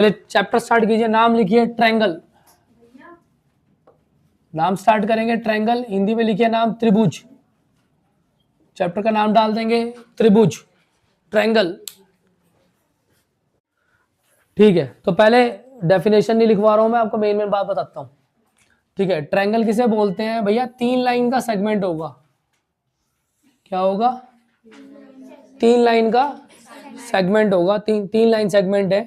पहले chapter start कीजिए, नाम लिखिए ट्रायंगल। नाम स्टार्ट करेंगे ट्रायंगल, हिंदी में लिखिए नाम त्रिभुज। चैप्टर का नाम डाल देंगे त्रिभुज, ट्रायंगल। ठीक है, तो पहले डेफिनेशन नहीं लिखवा रहा हूं मैं, आपको मेन मेन बात बताता हूं। ठीक है, ट्रायंगल किसे बोलते हैं भैया? 3 लाइन का सेगमेंट होगा। क्या होगा? 3 लाइन का सेगमेंट होगा। तीन लाइन सेगमेंट है।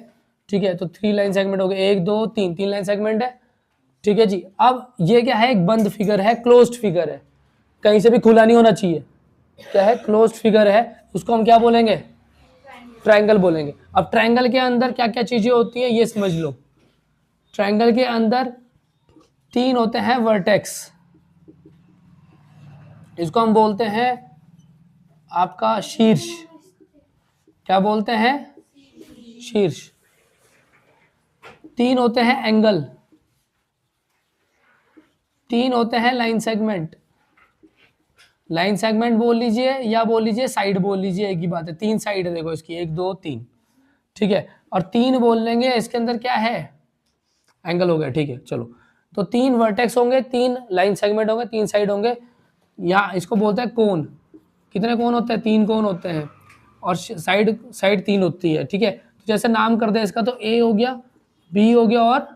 ठीक है, तो 3 लाइन सेगमेंट हो गए, 1 2 3, 3 लाइन सेगमेंट है। ठीक है जी। अब ये क्या है? एक बंद फिगर है, क्लोज्ड फिगर है, कहीं से भी खुला नहीं होना चाहिए। क्या है? क्लोज्ड फिगर है, उसको हम क्या बोलेंगे? ट्रायंगल बोलेंगे। अब ट्रायंगल के अंदर क्या क्या चीजें होती है ये समझ लो। ट्रायंगल के अंदर 3 होते हैं वर्टेक्स, इसको हम बोलते हैं आपका शीर्ष। क्या बोलते हैं? शीर्ष। 3 होते हैं एंगल, 3 होते हैं लाइन सेगमेंट। लाइन सेगमेंट बोल लीजिए या बोल लीजिए साइड बोल लीजिए, एक ही बात है। 3 साइड है देखो इसकी, 1 2 3। ठीक है, और 3 बोल लेंगे, इसके अंदर क्या है? एंगल हो गया। ठीक है, चलो। तो 3 वर्टेक्स होंगे, 3 लाइन सेगमेंट होंगे, 3 साइड होंगे। या इसको बोलते हैं कोन। कितने कोन होते हैं? 3 कोन होते हैं, और साइड साइड 3 होती है। ठीक है, तो जैसे नाम कर दे इसका, तो ए हो गया, बी हो गया और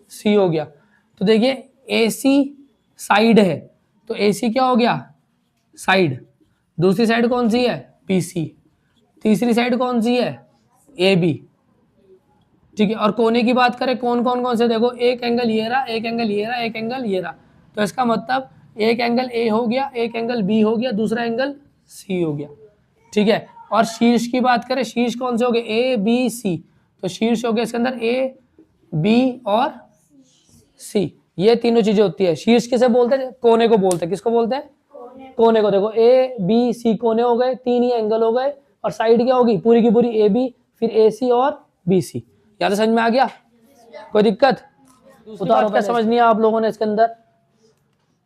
सी हो गया। तो देखिए ए सी साइड है, तो ए सी क्या हो गया? साइड। दूसरी साइड कौन सी है? B C. तीसरी साइड कौन सी है? A B. ठीक है, और कोने की बात करें, कौन कौन कौन से? देखो, एक एंगल ये रहा, एक एंगल ये रहा, एक एंगल ये रहा। तो इसका मतलब एक एंगल ए हो गया, एक एंगल बी हो गया, दूसरा एंगल सी हो गया। ठीक है, और शीर्ष की बात करें, शीर्ष कौन से हो गए? A B C. तो शीर्ष हो गया इसके अंदर ए बी और सी, ये तीनों चीजें होती है। शीर्ष किसे बोलते हैं? कोने को बोलते हैं। किसको बोलते हैं? कोने को। देखो ए बी सी कोने हो गए, 3 ही एंगल हो गए, और साइड क्या होगी? पूरी की पूरी ए बी, फिर ए सी और बी सी। या तो समझ में आ गया? कोई दिक्कत? उतारो, क्या समझ नहीं है आप लोगों ने इसके अंदर?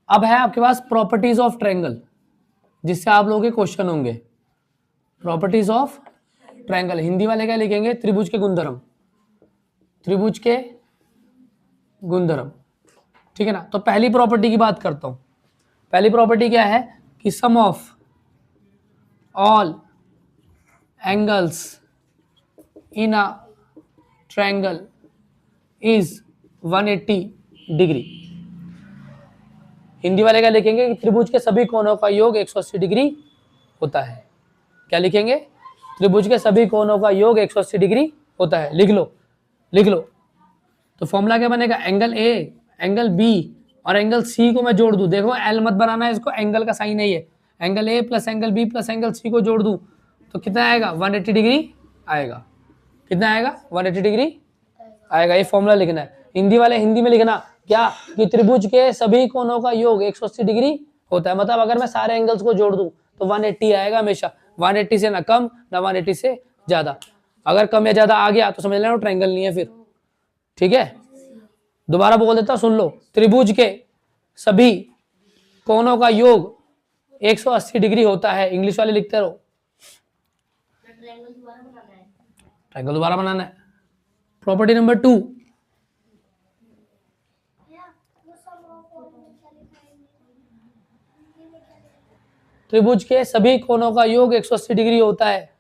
अब है आपके पास प्रॉपर्टीज ऑफ ट्रायंगल, जिससे आप लोगों के क्वेश्चन होंगे। प्रॉपर्टीज ऑफ ट्रायंगल, हिंदी वाले क्या लिखेंगे? त्रिभुज के गुणधर्म। त्रिभुज के गुणधर्म। ठीक है ना। तो पहली प्रॉपर्टी की बात करता हूं। पहली प्रॉपर्टी क्या है? कि sum of all angles in a triangle is 180 degree. Hindi वाले क्या लिखेंगे? कि त्रिभुज के सभी कोनों का योग 180 डिग्री होता है। क्या लिखेंगे? त्रिभुज के सभी कोनों का योग 180 डिग्री होता है। लिख लो, लिख लो। तो फॉर्मूला क्या बनेगा? एंगल ए, एंगल बी और एंगल सी को मैं जोड़ दूं। देखो एल मत बनाना है, इसको एंगल का साइन है ये। Angle A plus angle B plus angle C को जोड़ दूं तो कितना आएगा? 180 डिग्री आएगा। कितना आएगा? 180 डिग्री आएगा। ये फॉर्मूला लिखना है। हिंदी वाले हिंदी में लिखना क्या? कि त्रिभुज के सभी कोनों का योग 180 डिग्री होता है। मतलब अगर मैं सारे एंगल्स को जोड़ दूं तो 180 आएगा हमेशा। 180 से ना कम ना 180 से ज्यादा। अगर कम या ज्यादा आ गया तो समझ लेना ट्रायंगल नहीं है फिर। ठीक है, दोबारा बोल देता, सुन लो। त्रिभुज के सभी कोनों का योग 180 डिग्री होता है। इंग्लिश वाले लिखते रहो। ट्रायंगल दोबारा बनाना है। प्रॉपर्टी नंबर 2, त्रिभुज के सभी कोनों का योग 180 डिग्री होता है।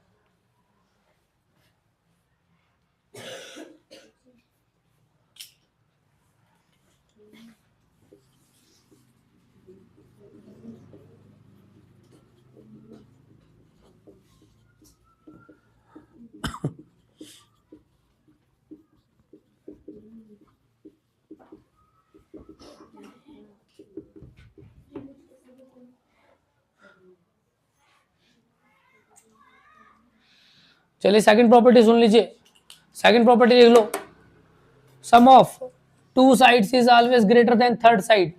चलिए सेकंड प्रॉपर्टी सुन लीजिए। सेकंड प्रॉपर्टी लिख लो। Sum of 2 sides is always greater than third side.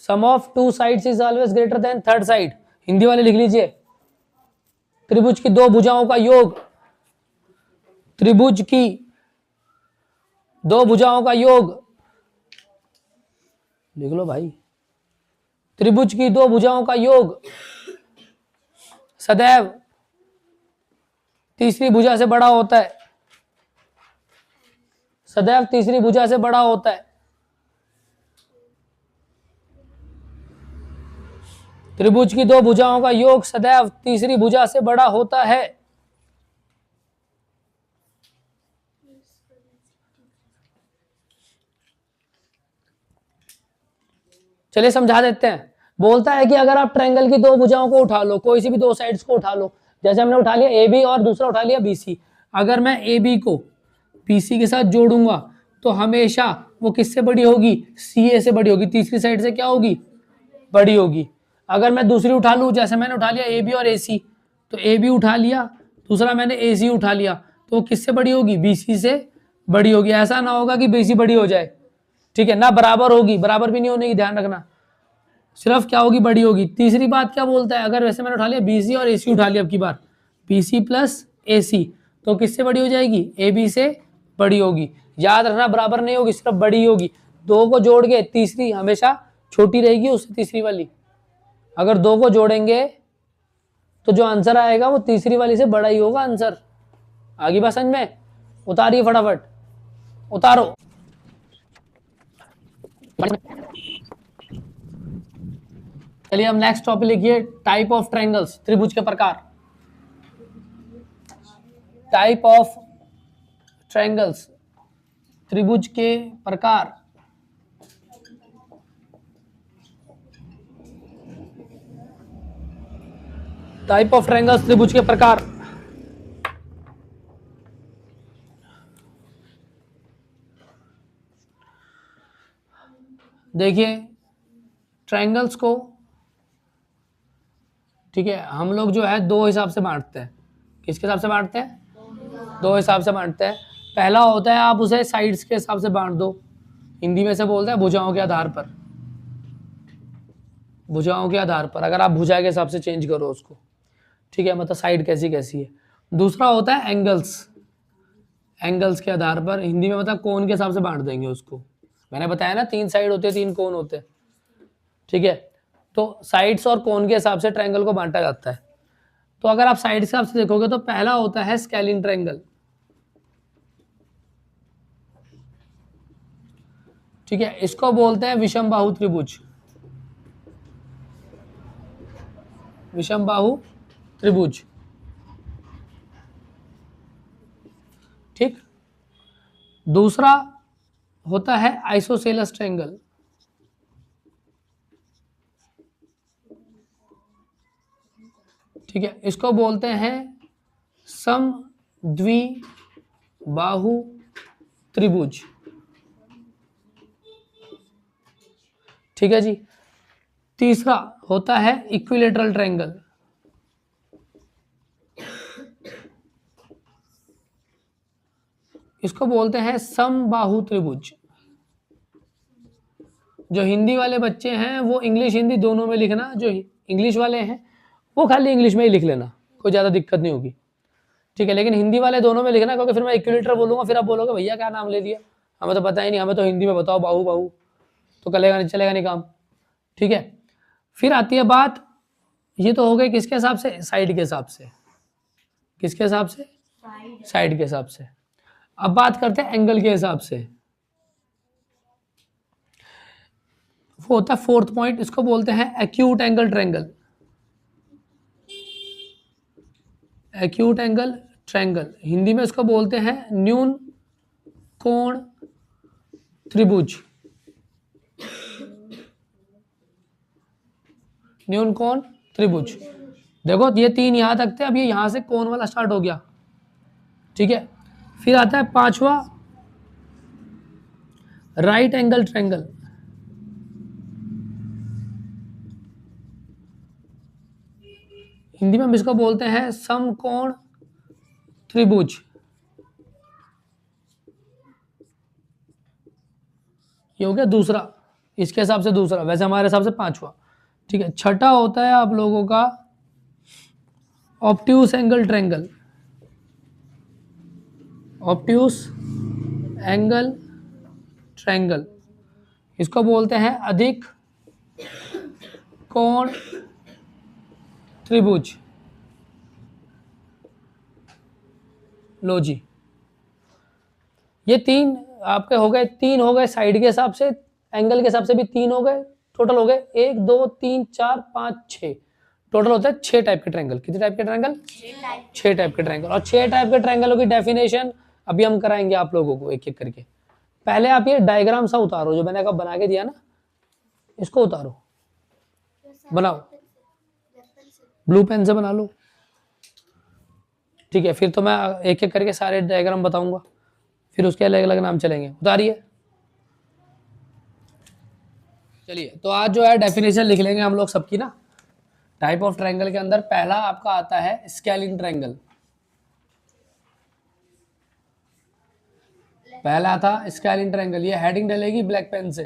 Sum of 2 sides is always greater than third side. Hindi वाले लिख लीजिए। त्रिभुज की 2 भुजाओं का योग, त्रिभुज की 2 भुजाओं का योग, लिख लो भाई। त्रिभुज की 2 भुजाओं का योग सदैव तीसरी भुजा से बड़ा होता है। सदैव तीसरी भुजा से बड़ा होता है। त्रिभुज की दो भुजाओं का योग सदैव तीसरी भुजा से बड़ा होता है। चलिए समझा देते हैं। बोलता है कि अगर आप ट्रायंगल की दो भुजाओं को उठा लो, कोई सी भी दो साइड्स को उठा लो, जैसे हमने उठा लिया ए बी और दूसरा उठा लिया बी सी। अगर मैं ए बी को बी सी के साथ जोड़ूंगा तो हमेशा वो किससे बड़ी होगी? सी ए से बड़ी होगी। तीसरी साइड से क्या होगी? बड़ी होगी। अगर मैं दूसरी उठा लूँ, जैसे मैंने उठा लिया ए बी और ए सी, तो ए बी उठा लिया, दूसरा मैंने ए सी उठा लिया, तो वो किससे बड़ी होगी? बी सी से बड़ी होगी। ऐसा ना होगा कि बी सी बड़ी हो जाए, ठीक है ना, बराबर होगी, बराबर भी नहीं होने की, ध्यान रखना, सिर्फ क्या होगी? बड़ी होगी। तीसरी बात क्या बोलता है? अगर वैसे मैंने उठा लिया बी सी और ए सी उठा लिया, अब की बार बी सी प्लस ए सी, तो किससे बड़ी हो जाएगी? ए बी से बड़ी होगी। याद रखना बराबर नहीं होगी, सिर्फ बड़ी होगी। दो को जोड़ के तीसरी हमेशा छोटी रहेगी उससे, तीसरी वाली। अगर दो को जोड़ेंगे तो जो आंसर आएगा वो तीसरी वाली से बड़ा ही होगा आंसर। आगे बात समझ में? उतारिए फटाफट, उतारो। चलिए हम नेक्स्ट टॉपिक लिखिए, टाइप ऑफ ट्रायंगल्स, त्रिभुज के प्रकार। टाइप ऑफ ट्रायंगल्स, त्रिभुज के प्रकार। टाइप ऑफ ट्रायंगल्स, त्रिभुज के प्रकार। देखिए ट्रायंगल्स को, ठीक है, हम लोग जो है दो हिसाब से बांटते हैं। किसके हिसाब से बांटते हैं? दो हिसाब से बांटते हैं। पहला होता है आप उसे साइड्स के हिसाब से बांट दो, हिंदी में से बोलते हैं भुजाओं के आधार पर। भुजाओं के आधार पर अगर आप भुजा के हिसाब से चेंज करो उसको, ठीक है, मतलब साइड कैसी कैसी है। दूसरा होता है एंगल्स, एंगल्स के आधार पर, हिंदी में मतलब कोण के हिसाब से बांट देंगे उसको। मैंने बताया ना, तीन साइड होते हैं, तीन कोण होते हैं, ठीक है। तो साइड्स और कोण के हिसाब से ट्रायंगल को बांटा जाता है। तो अगर आप साइड के हिसाब से देखोगे तो पहला होता है स्केलिन ट्रायंगल, ठीक है, इसको बोलते हैं विषम बाहु त्रिभुज। विषम बाहु त्रिभुज, ठीक। दूसरा होता है आइसोसेलस ट्रायंगल, ठीक है, इसको बोलते हैं समद्विबाहु त्रिभुज, ठीक है जी। तीसरा होता है इक्विलेटरल ट्रायंगल, इसको बोलते हैं समबाहु त्रिभुज। जो हिंदी वाले बच्चे हैं वो इंग्लिश हिंदी दोनों में लिखना, जो इंग्लिश वाले हैं वो खाली इंग्लिश में ही लिख लेना, कोई ज़्यादा दिक्कत नहीं होगी, ठीक है। लेकिन हिंदी वाले दोनों में लिखना, क्योंकि फिर मैं इक्विलेटर बोलूंगा, फिर आप बोलोगे भैया क्या नाम ले लिया, हमें तो पता ही नहीं, हमें तो हिंदी में बताओ बाहु बाहु, तो चलेगा नहीं, चलेगा नहीं काम, ठीक है। फिर आती है बात, ये तो हो गई किसके हिसाब से? साइड के हिसाब से। किसके हिसाब से? साइड के हिसाब से। अब बात करते हैं एंगल के हिसाब से। वो होता है फोर्थ पॉइंट, इसको बोलते हैं acute angle triangle. Acute angle triangle, Hindi में इसको बोलते हैं न्यून कोण त्रिभुज। न्यून कोण त्रिभुज, देखो ये तीन यहां तक थे, अब ये यहां से कोण वाला स्टार्ट हो गया, ठीक है। फिर आता है पांचवा राइट एंगल ट्रायंगल। हिंदी में हम इसको बोलते हैं समकोण त्रिभुज। ये हो गया दूसरा, इसके हिसाब से दूसरा, वैसे हमारे हिसाब से पांचवा, ठीक है। छठा होता है आप लोगों का obtuse angle triangle. Obtuse angle triangle, इसको बोलते हैं अधिक कोण त्रिभुज। लो जी, ये तीन आपके हो गए 3 हो गए साइड के हिसाब से, एंगल के हिसाब से भी 3 हो गए, टोटल हो गए 1 2 3 4 5 6, टोटल होता है 6 टाइप के ट्रायंगल। कितने टाइप के ट्रायंगल? 6 टाइप के ट्रायंगल। और 6 टाइप के ट्रायंगलों की डेफिनेशन अभी हम कराएंगे आप लोगों को एक एक करके। पहले आप ये डायग्राम सा उतारो, जो मैंने बना के दिया ना, इसको उतारो, बनाओ, ब्लू पेन से बना लो। ठीक है, फिर तो मैं एक एक करके सारे डायग्राम बताऊंगा, फिर उसके अलग अलग नाम चलेंगे। उतारिए। चलिए, तो आज जो है डेफिनेशन लिख लेंगे हम लोग सबकी ना। टाइप ऑफ ट्रायंगल के अंदर पहला आपका आता है स्केलिन ट्रायंगल। पहला था स्केलिन ट्रायंगल। ये हेडिंग डलेगी ब्लैक पेन से,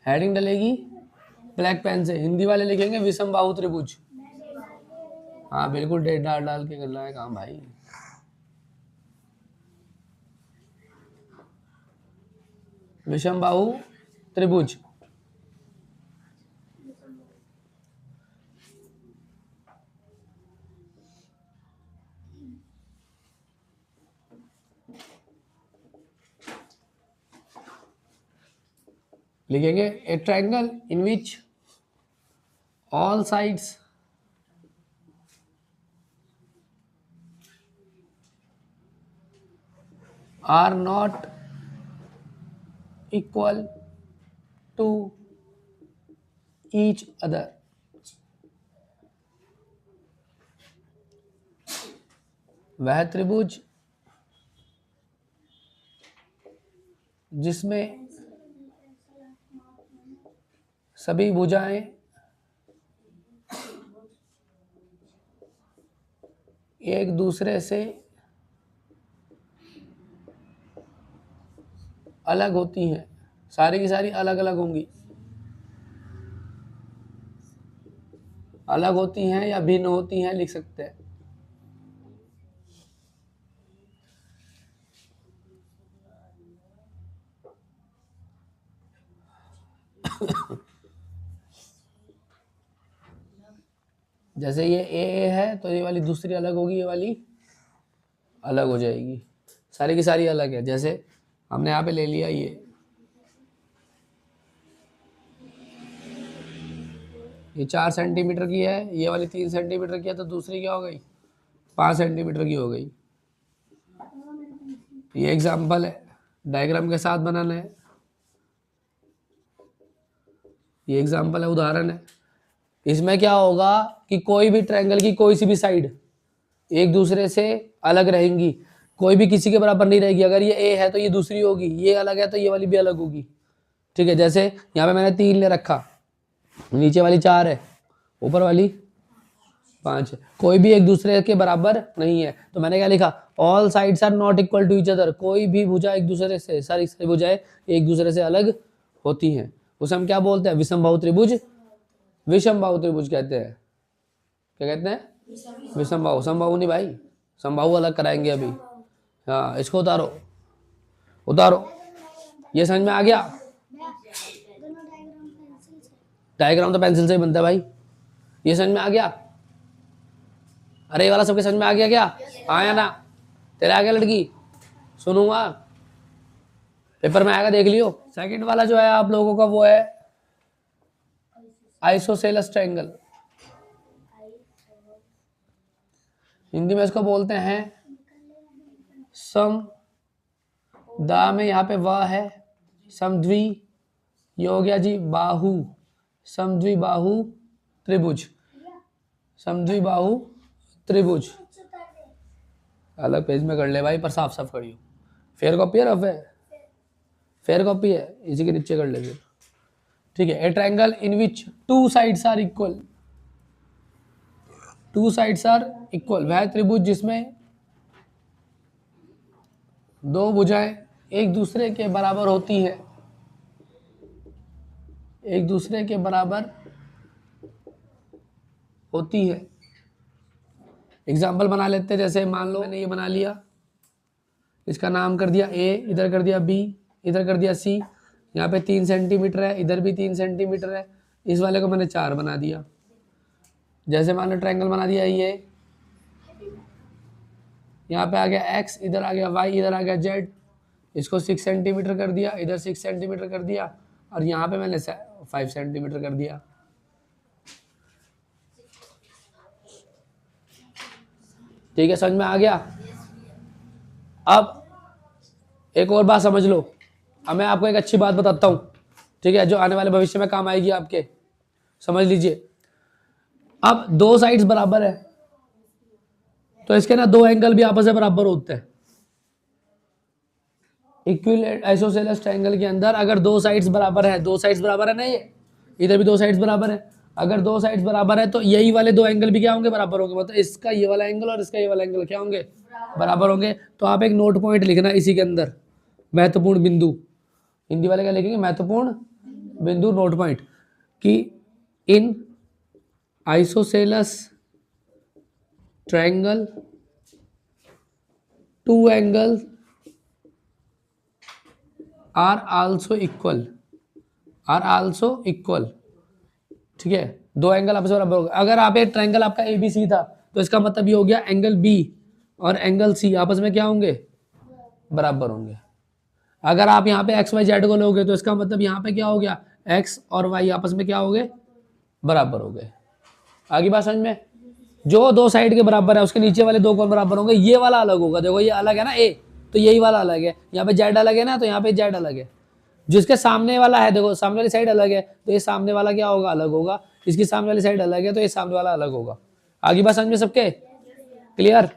हेडिंग डलेगी ब्लैक पेन से। हिंदी वाले लिखेंगे विषम बाहु त्रिभुज। हाँ बिल्कुल, डेट डाल डाल के करना है काम भाई। विषम बाहु त्रिभुज। लिखेंगे ए triangle in which all sides are not equal to each other। वह त्रिभुज जिसमें सभी भुजाएं एक दूसरे से अलग होती हैं, सारी की सारी अलग अलग होंगी, अलग होती हैं या भिन्न होती हैं लिख सकते हैं। जैसे ये ए है तो ये वाली दूसरी अलग होगी, ये वाली अलग हो जाएगी, सारी की सारी अलग है। जैसे हमने यहाँ पे ले लिया ये 4 सेंटीमीटर की है, ये वाली 3 सेंटीमीटर की है, तो दूसरी क्या हो गई? 5 सेंटीमीटर की हो गई। ये एग्जाम्पल है, डायग्राम के साथ बनाना है। ये एग्जाम्पल है, उदाहरण है। इसमें क्या होगा कि कोई भी ट्रायंगल की कोई सी भी साइड एक दूसरे से अलग रहेंगी, कोई भी किसी के बराबर नहीं रहेगी। अगर ये ए है तो ये दूसरी होगी, ये अलग है तो ये वाली भी अलग होगी। ठीक है, जैसे यहाँ पे मैंने 3 ले रखा, नीचे वाली 4 है, ऊपर वाली 5 है, कोई भी एक दूसरे के बराबर नहीं है। तो मैंने क्या लिखा? All sides are not equal to each other. कोई भी भुजा एक दूसरे से, सारी भुजाएं एक दूसरे से अलग होती हैं। उसे हम क्या बोलते हैं? विषम बाहु त्रिभुज। विषम बाहु त्रिभुज कहते हैं। क्या कहते हैं? विषम बाहु। समबाहु नहीं भाई, समबाहु अलग कराएंगे अभी। हाँ, इसको उतारो, उतारो। ये समझ में आ गया? डायग्राम तो पेंसिल से ही बनता है भाई। ये समझ में आ गया? अरे ये वाला सबके समझ में आ गया क्या? आया ना? तेरे आ गया लड़की? सुनूंगा, पेपर में आएगा, देख लियो। सेकंड वाला जो है आप लोगों का वो है आइसोसेलेस ट्रायंगल। हिंदी में इसको बोलते हैं सम, दा में यहाँ पे वह है, समद्वि, ये हो गया जी बाहु, समद्वि बाहु त्रिभुज, समद्वि बाहु त्रिभुज। अलग पेज में कर ले भाई, पर साफ साफ करियो। फेयर कॉपी है, रफ है? फेयर कॉपी है, इसी के नीचे कर ले फिर। ठीक है, a triangle in which 2 sides are equal. 2 sides are equal, वह त्रिभुज जिसमें 2 भुजाएं एक दूसरे के बराबर होती है, एक दूसरे के बराबर होती है। एग्जाम्पल बना लेते हैं। जैसे मान लो मैंने ये बना लिया, इसका नाम कर दिया ए, इधर कर दिया बी, इधर कर दिया सी। यहाँ पे 3 सेंटीमीटर है, इधर भी 3 सेंटीमीटर है। इस वाले को मैंने 4 बना दिया। जैसे मान लो ट्रायंगल बना दिया ये, यहाँ पे आ गया x, इधर आ गया y, इधर आ गया z, इसको 6 सेंटीमीटर कर दिया, इधर 6 सेंटीमीटर कर दिया, और यहाँ पे मैंने 5 सेंटीमीटर कर दिया। ठीक है, समझ में आ गया। अब एक और बात समझ लो, अब मैं आपको एक अच्छी बात बताता हूँ, ठीक है, जो आने वाले भविष्य में काम आएगी आपके। समझ लीजिए, अब दो साइड्स बराबर है तो इसके ना दो एंगल भी आपस में बराबर होते हैं। इक्विलेटरल आइसोसेलेस ट्रायंगल के अंदर अगर दो साइड्स बराबर है, दो साइड्स बराबर है ना, ये इधर भी दो साइड्स बराबर है, अगर दो साइड्स बराबर है तो यही वाले दो एंगल भी क्या होंगे, बराबर होंगे। मतलब इसका ये वाला एंगल और इसका ये वाला एंगल क्या होंगे, बराबर होंगे। तो आप एक नोट पॉइंट लिखना इसी के अंदर, महत्वपूर्ण बिंदु, हिंदी वाले क्या लिखेंगे, महत्वपूर्ण बिंदु, नोट पॉइंट, कि in isosceles triangle two angle are also equal, are also equal. ठीक है, दो एंगल आपस में बराबर होगा। अगर आप एक ट्रायंगल आपका ए बी सी था तो इसका मतलब ये हो गया एंगल बी और एंगल सी आपस में क्या होंगे, बराबर होंगे। अगर आप यहाँ पे एक्स वाई जेड को लोगे तो इसका मतलब यहाँ पे क्या हो गया, एक्स और वाई आपस में क्या हो गए, बराबर हो गए। आगे बात समझ में। जो दो साइड के बराबर है उसके नीचे वाले दो कौन बराबर होंगे, ये वाला अलग होगा। देखो ये अलग है ना ए, तो यही वाला अलग है, यहाँ पे जेड अलग है ना, तो यहाँ पे जेड अलग है। जिसके सामने वाला है, देखो सामने वाली साइड अलग है तो ये सामने वाला क्या होगा, अलग होगा। इसकी सामने वाली साइड अलग है तो ये सामने वाला अलग होगा। आगे बात समझ में सबके क्लियर।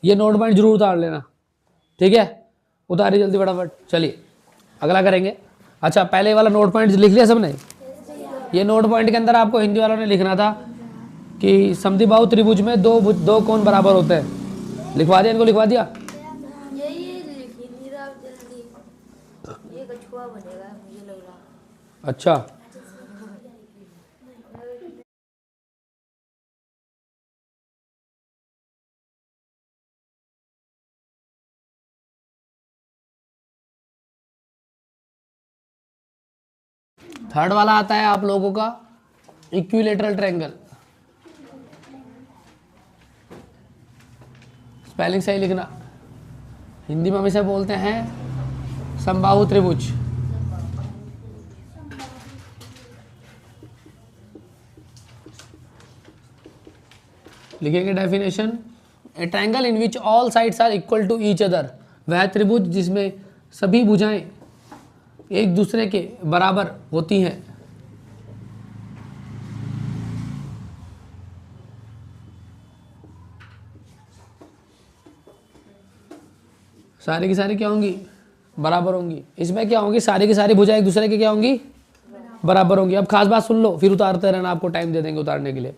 ये नोट पॉइंट जरूर उतार लेना, ठीक है, उतारिए जल्दी फटाफट। चलिए अगला करेंगे। अच्छा, पहले वाला नोट पॉइंट लिख लिया सबने। ये नोट पॉइंट के अंदर आपको हिंदी वालों ने लिखना था कि समद्विबाहु त्रिभुज में दो कोण बराबर होते हैं। लिखवा दिया इनको, लिखवा दिया। अच्छा, थर्ड वाला आता है आप लोगों का इक्विलेटरल ट्रायंगल। स्पेलिंग सही लिखना। हिंदी में हम इसे बोलते हैं समबाहु त्रिभुज। लिखेंगे definition, a triangle in which all sides are equal to each other. वह त्रिभुज जिसमें सभी भुजाएं एक दूसरे के बराबर होती हैं। सारी की सारी क्या होंगी, बराबर होंगी। इसमें क्या होंगी, सारी की सारी भुजाएं एक दूसरे के क्या होंगी, बराबर होंगी। अब खास बात सुन लो, फिर उतारते रहना, आपको टाइम दे देंगे उतारने के लिए।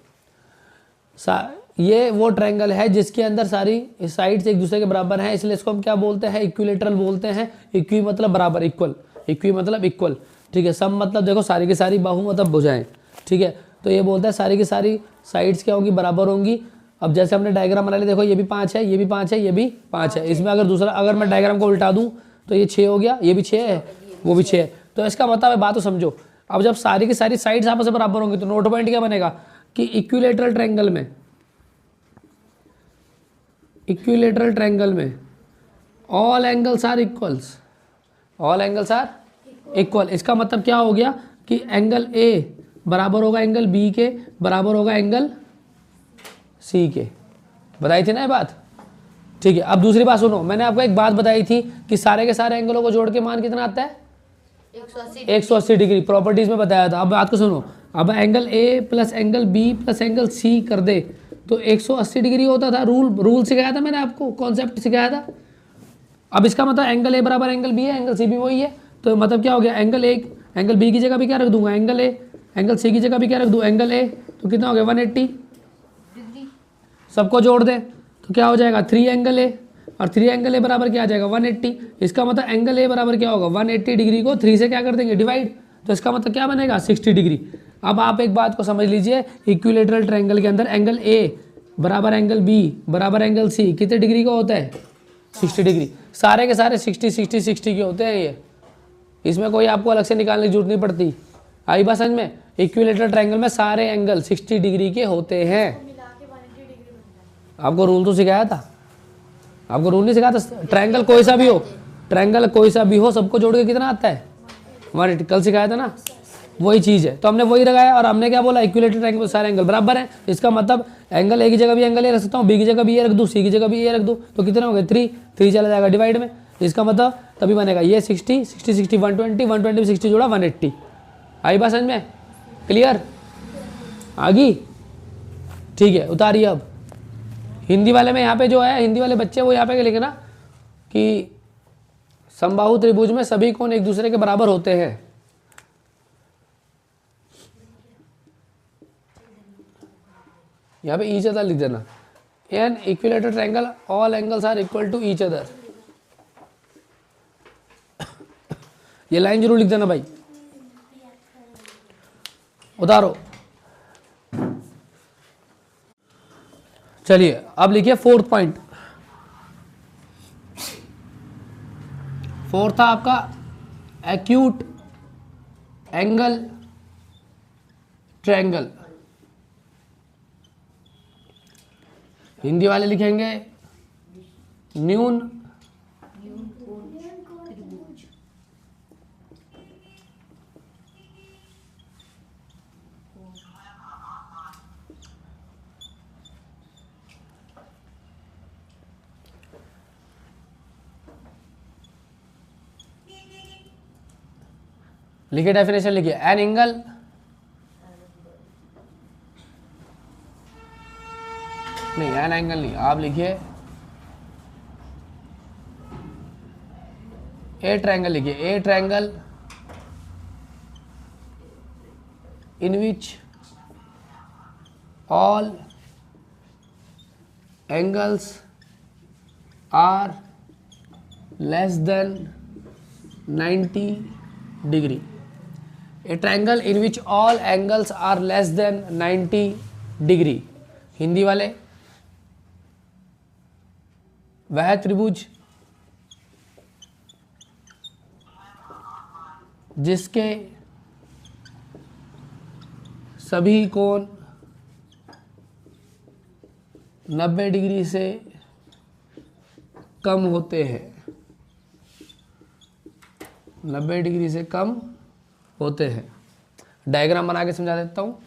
ये वो ट्रायंगल है जिसके अंदर सारी साइड्स एक दूसरे के बराबर हैं, इसलिए इसको हम क्या बोलते हैं, इक्विलेटरल बोलते हैं। इक्वी मतलब बराबर, इक्वल, इक्वी मतलब इक्वल, ठीक है। सम मतलब देखो सारी की सारी, बाहु मतलब भुजाएं, ठीक है। तो ये बोलता है सारी की सारी साइड्स क्या होंगी, बराबर होंगी। अब जैसे हमने डायग्राम बना लिया, देखो ये भी 5 है, ये भी 5 है, ये भी 5 है। इसमें अगर मैं डायग्राम को उल्टा दूं तो ये 6 हो गया, ये भी 6 है, वो भी 6 है। तो इसका मतलब है, बात तो समझो। अब जब सारी की सारी साइड्स आपस में बराबर होंगी तो नोट पॉइंट क्या बनेगा कि इक्विलेटरल ट्रायंगल में all angles are equals, all angles are equal. इसका मतलब क्या हो गया कि एंगल ए बराबर होगा एंगल बी के, बराबर होगा एंगल सी के। बताई थी ना ये बात, ठीक है। अब दूसरी बात सुनो, मैंने आपको एक बात बताई थी कि सारे के सारे एंगलों को जोड़ के मान कितना आता है, 180 डिग्री। प्रॉपर्टीज में बताया था। अब बात को सुनो, अब angle A plus angle B plus angle C कर दे तो 180 डिग्री होता था। रूल सिखाया था मैंने आपको, कॉन्सेप्ट सिखाया था। अब इसका मतलब एंगल ए बराबर एंगल बी है, एंगल सी भी वही है। तो मतलब क्या हो गया, एंगल बी की जगह भी क्या रख दूंगा, एंगल ए, एंगल सी की जगह भी क्या रख दूँ, एंगल ए। तो कितना हो गया, 180। सबको जोड़ दें तो क्या हो जाएगा, 3 एंगल ए, और 3 एंगल ए बराबर क्या आ जाएगा, 180। इसका मतलब एंगल ए बराबर क्या होगा, 180 डिग्री को 3 से क्या कर देंगे, डिवाइड। तो इसका मतलब क्या बनेगा, 60 डिग्री। अब आप एक बात को समझ लीजिए, इक्विलेटरल ट्रायंगल के अंदर एंगल ए बराबर एंगल बी बराबर एंगल सी कितने डिग्री का होता है, 60 डिग्री। सारे के सारे 60 के होते हैं ये। इसमें कोई आपको अलग से निकालने की जरूरत नहीं पड़ती। आई बात समझ में। इक्विलेटरल ट्रायंगल में सारे एंगल 60 डिग्री के होते हैं। आपको रूल तो सिखाया था, आपको रूल नहीं सिखाया था। ट्रायंगल कोई सा भी हो, ट्रायंगल कोई सा भी हो सबको जोड़ के कितना आता है 180, कल सिखाया था ना, वही चीज़ है। तो हमने वही लगाया और हमने क्या बोला, इक्विलेटरल ट्रायंगल सारे एंगल बराबर हैं। इसका मतलब एंगल ए की जगह भी एंगल ए रख सकता हूँ, बी की जगह भी ए रख दूँ, सी की जगह भी ए रख दूँ, तो कितने हो गए 3, 3 चला जाएगा डिवाइड में। इसका मतलब तभी बनेगा ये 60 60 60 120 120 में 60 जोड़ा 180। आई बात समझ में, क्लियर आ गई? ठीक है, उतारिए अब। हिंदी वाले में यहाँ पे जो है, हिंदी वाले बच्चे वो यहाँ पे लिखे ना कि समबाहु त्रिभुज में सभी कोण एक दूसरे के बराबर होते हैं। यहाँ पे ईच अदर लिख देना, an equilateral triangle all angles are equal to each other. ये लाइन जरूर लिख देना भाई। उतारो। चलिए अब लिखिए फोर्थ पॉइंट। फोर्थ था आपका एक्यूट एंगल ट्रायंगल। हिंदी वाले लिखेंगे न्यून लिखिए, डेफिनेशन लिखिए, एन एंगल नहीं, एन एंगल नहीं, आप लिखिए ए ट्रायंगल, लिखिए a triangle in which all angles are less than 90 degree. A triangle in which all angles are less than 90 degree. Hindi वाले, वह त्रिभुज जिसके सभी कोण 90 डिग्री से कम होते हैं, 90 डिग्री से कम होते हैं। डायग्राम बना के समझा देता हूँ।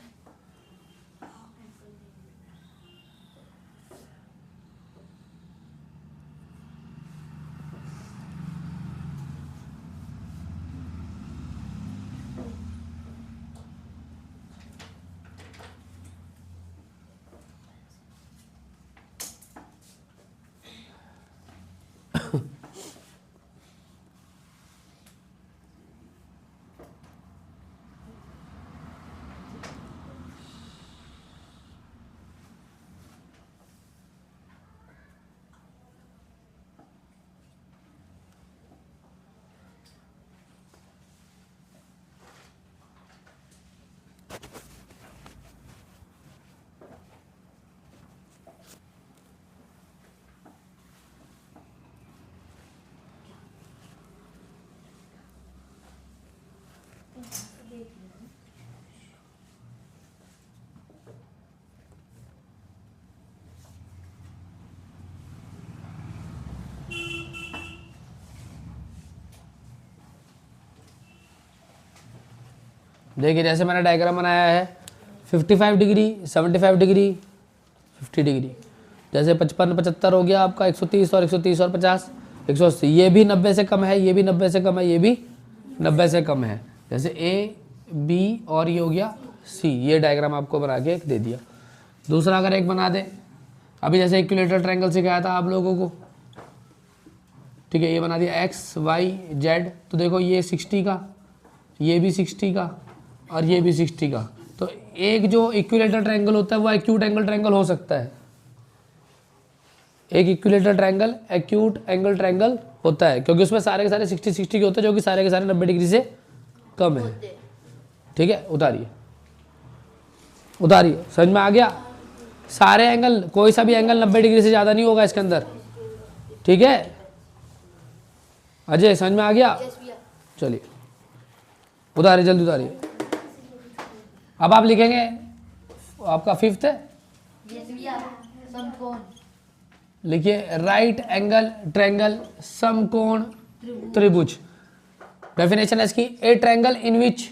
देखिए जैसे मैंने डायग्राम बनाया है 55 डिग्री 75 डिग्री 50 डिग्री, जैसे 55 75 हो गया आपका 130 और 130 और 50 180। ये भी 90 से कम है, ये भी 90 से कम है, ये भी 90 से कम है। जैसे ए बी और ये हो गया सी। ये डायग्राम आपको बना के एक दे दिया। दूसरा अगर एक बना दे, अभी जैसे इक्विलेटरल ट्रायंगल सिखाया था आप लोगों को, ठीक है, ये बना दिया एक्स वाई जेड। तो देखो ये 60 का, ये भी 60 का और ये भी 60 का। तो एक जो इक्विलेटरल ट्रायंगल होता है वो एक्यूट एंगल ट्रायंगल हो सकता है। एक equilateral triangle acute angle triangle होता है क्योंकि उसमें सारे के सारे 60 60 के होते हैं, जो कि सारे के सारे 90 डिग्री से कम है। ठीक है, उतारिए उतारिए, समझ में आ गया? सारे एंगल, कोई सा भी एंगल 90 डिग्री से ज़्यादा नहीं होगा इसके अंदर। ठीक है अजय, समझ में आ गया? चलिए उतारिए, जल्दी उतारिए। अब आप लिखेंगे, आपका फिफ्थ है, लिखिए राइट एंगल ट्रायंगल समकोण त्रिभुज। डेफिनेशन है इसकी, a triangle in which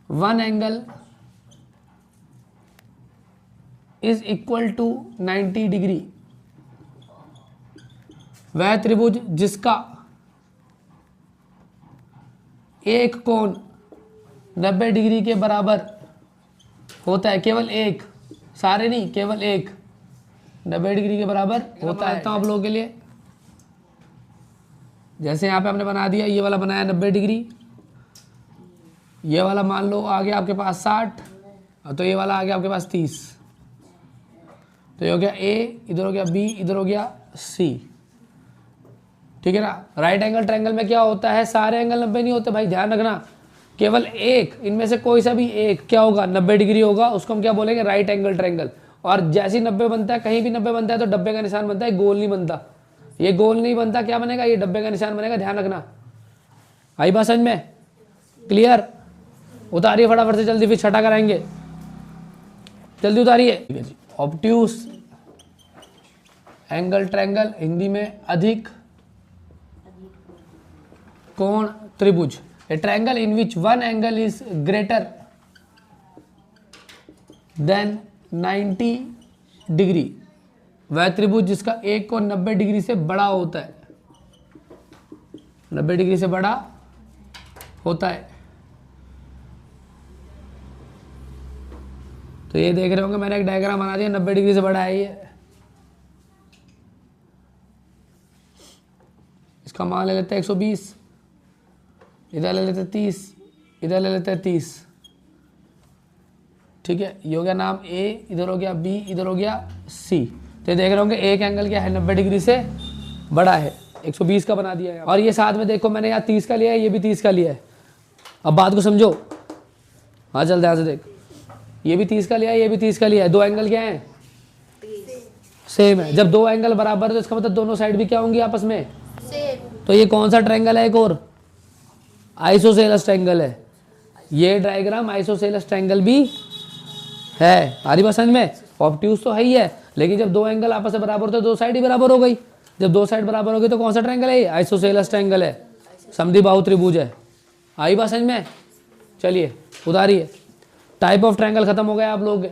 one angle is equal to 90 degree, वह त्रिभुज जिसका एक कोण 90 डिग्री के बराबर होता है, केवल एक, सारे नहीं, केवल एक 90 डिग्री के बराबर होता है। तो आप लोगों के लिए जैसे यहाँ पे हमने बना दिया, ये वाला बनाया 90 डिग्री, ये वाला मान लो आ गया आपके पास 60, और तो ये वाला आ गया आपके पास 30। तो ये हो गया ए, इधर हो गया बी, इधर हो गया सी, ठीक है ना। राइट एंगल ट्रायंगल में क्या होता है, सारे एंगल 90 नहीं होते भाई, ध्यान रखना, केवल एक, इनमें से कोई सा भी एक क्या होगा 90 डिग्री होगा, उसको हम क्या बोलेंगे, राइट एंगल ट्रायंगल। और जैसे 90 बनता है, कहीं भी 90 बनता है तो डब्बे का निशान बनता है, गोल नहीं बनता। ये गोल नहीं बनता, क्या बनेगा, ये डब्बे का निशान बनेगा, ध्यान रखना। आई बात समझ में, क्लियर। उतारिए फटाफट से जल्दी, फिर छठा कराएंगे, जल्दी उतारिए। ठीक है जी, ऑब्ट्यूस एंगल ट्रायंगल, हिंदी में अधिक कोण त्रिभुज। ए triangle in which one angle is greater than 90 degree, वह त्रिभुज जिसका एक कोण 90 डिग्री से बड़ा होता है, 90 डिग्री से बड़ा होता है। तो ये देख रहे होंगे, मैंने एक डायग्राम बना दिया, 90 डिग्री से बड़ा है ये। इसका मान ले लेते हैं 120, इधर ले लेते हैं 30, इधर ले लेते हैं 30, ठीक है। ये हो गया नाम ए, इधर हो गया बी, इधर हो गया सी। तो देख रहे होंगे एक एंगल क्या है, 90 डिग्री से बड़ा है, 120 का बना दिया है। और ये साथ में देखो, मैंने यहाँ 30 का लिया है, ये भी 30 का लिया है। अब बात को समझो, हाँ चल ध्यान से देख, ये भी 30 का लिया है, ये भी 30 का लिया है, दो एंगल क्या है, सेम है। जब दो एंगल बराबर है तो इसका मतलब दोनों साइड भी क्या होंगी आपस में, तो ये कौन सा ट्रायंगल है, एक और आइसोसेलेस ट्रायंगल है। ये डायग्राम आइसोसेलेस ट्रायंगल भी है, हमारी बात समझ में। ऑब्ट्यूस तो है ही है, लेकिन जब दो एंगल आपस में बराबर होते हैं, दो साइड ही बराबर हो गई। जब दो साइड बराबर हो गई तो कौन सा ट्रायंगल है, आइसोसेलेस ट्रायंगल है, समद्विबाहु त्रिभुज है। आई बात समझ में, चलिए उतारिए। टाइप ऑफ ट्रायंगल खत्म हो गया आप लोग।